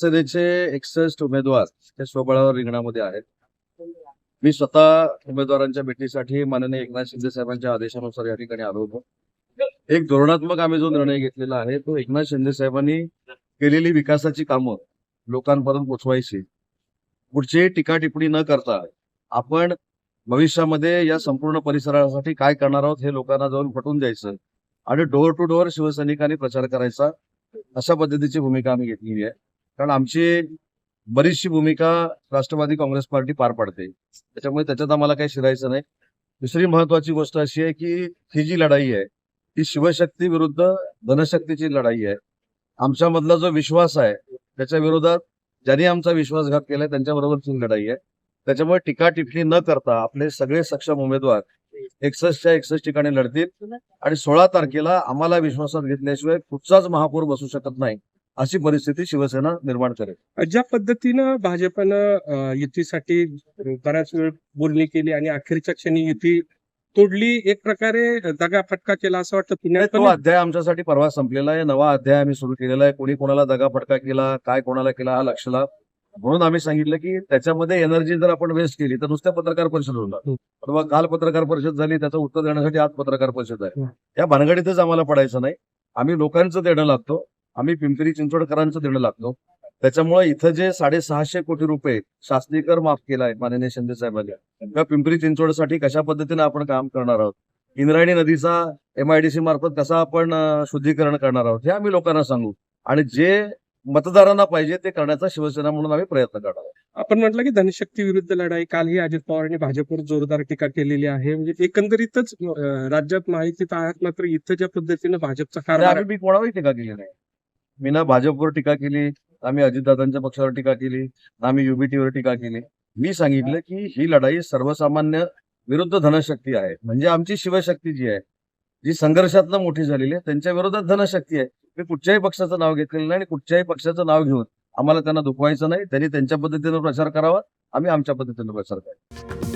शिवसेनेचे 61 उमेदवार हे स्वबळावर रिंगणामध्ये आहेत. मी स्वतः उमेदवारांच्या भेटीसाठी माननीय एकनाथ शिंदे साहेबांच्या आदेशानुसार या ठिकाणी आलो होतो. एक धोरणात्मक आम्ही जो निर्णय घेतलेला आहे तो एकनाथ शिंदे साहेबांनी केलेली विकासाची कामं लोकांपर्यंत पोहोचवायची. पुढची टीका टिप्पणी न करता आपण भविष्यामध्ये या संपूर्ण परिसरासाठी काय करणार आहोत हे लोकांना जाऊन पटवून द्यायचं आणि डोअर टू डोअर शिवसैनिकांनी प्रचार करायचा, अशा पद्धतीची भूमिका आम्ही घेतलेली आहे. कारण आमची बरीचशी भूमिका राष्ट्रवादी काँग्रेस पार्टी पार पाडते, त्याच्यामुळे त्याच्यात आम्हाला काही शिरायचं नाही. दुसरी महत्वाची गोष्ट अशी आहे की ही जी लढाई आहे ती शिवशक्ती विरुद्ध धनशक्तीची लढाई आहे. आमच्यामधला जो विश्वास आहे त्याच्या विरोधात ज्यांनी आमचा विश्वासघात केलाय त्यांच्याबरोबरची लढाई आहे. त्याच्यामुळे टीका टिप्पणी न करता आपले सगळे सक्षम उमेदवार 61च्या 61 ठिकाणी लढतील आणि 16 तारखेला आम्हाला विश्वासात घेतल्याशिवाय कुठचाच महापौर बसू शकत नाही अशी परिस्थिती शिवसेना निर्माण करेल. ज्या पद्धतीनं भाजपनं युतीसाठी बऱ्याच वेळ बोलणी केली आणि अखेरच्या क्षणी युती तोडली, एक प्रकारे दगाफटका केला असं वाटतं पुण्यात तो अध्याय आमच्यासाठी परवा संपलेला आहे. नवा अध्याय आम्ही सुरू केलेला आहे. कोणी कोणाला दगाफटका केला, काय कोणाला केला हा लक्षला, म्हणून आम्ही सांगितलं की त्याच्यामध्ये एनर्जी जर आपण वेस्ट केली तर नुसत्या पत्रकार परिषद होणार. किंवा काल पत्रकार परिषद झाली त्याचं उत्तर देण्यासाठी आज पत्रकार परिषद आहे. या भानगडीतच आम्हाला पडायचं नाही. आम्ही लोकांचं देणं लागतो, आम्ही पिंपरी चिंचवडकरांचं देणं लागतो. त्याच्यामुळे इथं जे 650 कोटी रुपये शासकीय कर माफ केला आहे माननीय शिंदे साहेबांनी, किंवा पिंपरी चिंचवडसाठी कशा पद्धतीने आपण काम करणार आहोत, इंद्रायणी नदीचा MIDC मार्फत कसा आपण शुद्धीकरण करणार आहोत हे आम्ही लोकांना सांगू आणि जे मतदारांना पाहिजे ते करण्याचा शिवसेना म्हणून आम्ही प्रयत्न करणार आहोत. आपण म्हटलं की धनशक्ती विरुद्ध लढाई, कालही अजित पवारांनी भाजपवर जोरदार टीका केलेली आहे. म्हणजे एकंदरीतच राज्यात माहितीत आहात, मात्र इथं ज्या पद्धतीनं भाजपचा कारभार मी कोणावरही टीका केली नाही. मी ना भाजपवर टीका केली, आम्ही अजितदादांच्या पक्षावर टीका केली, ना आम्ही UBTवर टीका केली. मी सांगितलं की ही लढाई सर्वसामान्य विरुद्ध धनशक्ती आहे. म्हणजे आमची शिवशक्ती जी आहे, जी संघर्षातनं मोठी झालेली आहे, त्यांच्या विरोधात धनशक्ती आहे. मी कुठच्याही पक्षाचं नाव घेतलेलं नाही आणि कुठच्याही पक्षाचं नाव घेऊन आम्हाला त्यांना दुखवायचं नाही. त्यांनी त्यांच्या पद्धतीनं प्रचार करावा, आम्ही आमच्या पद्धतीनं प्रचार करावा.